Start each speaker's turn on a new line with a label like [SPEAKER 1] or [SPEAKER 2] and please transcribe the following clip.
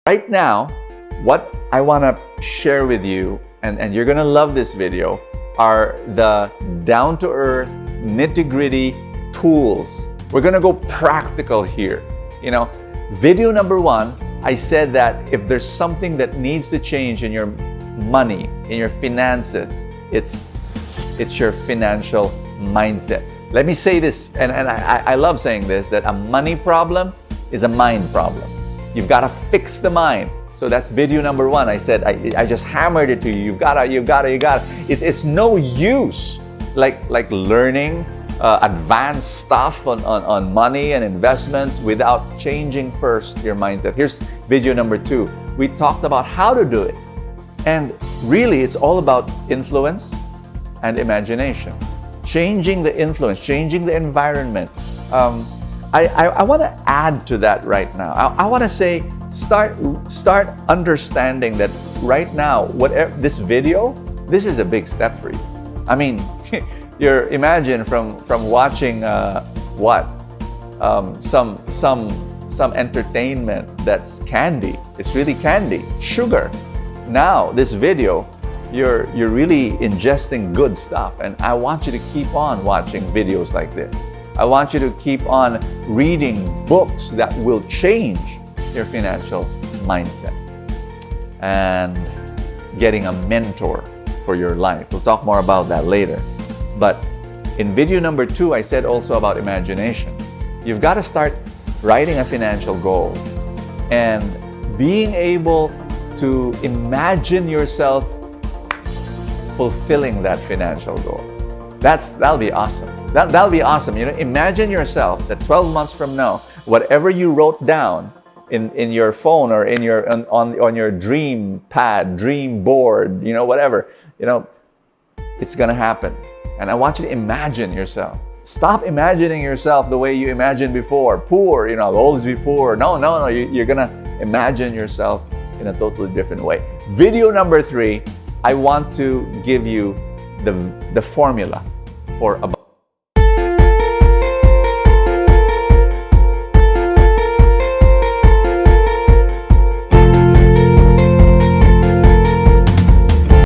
[SPEAKER 1] Right now, what I want to share with you, and you're going to love this video, are the down-to-earth, nitty-gritty tools. We're going to go practical here. Video number 1, I said that if there's something that needs to change in your money, in your finances, it's your financial mindset. Let me say this, and I love saying this, that a money problem is a mind problem. You've got to fix the mind. So that's video number 1. I said, I just hammered it to you. You've got to. It's no use like learning advanced stuff on money and investments without changing first your mindset. Here's video number 2. We talked about how to do it. And really, it's all about influence and imagination. Changing the influence, changing the environment. I want to add to that right now. I want to say, start understanding that right now, whatever this video, this is a big step for you. I mean, imagine from watching some entertainment that's candy. It's really candy, sugar. Now this video, you're really ingesting good stuff, and I want you to keep on watching videos like this. I want you to keep on reading books that will change your financial mindset and getting a mentor for your life. We'll talk more about that later. But in video number 2, I said also about imagination. You've got to start writing a financial goal and being able to imagine yourself fulfilling that financial goal. That'll be awesome. That'll be awesome. Imagine yourself that 12 months from now, whatever you wrote down in your phone or on your dream pad, dream board, whatever, it's gonna happen. And I want you to imagine yourself. Stop imagining yourself the way you imagined before. Poor, I'll always be poor. No. You're gonna imagine yourself in a totally different way. Video number 3, I want to give you the formula for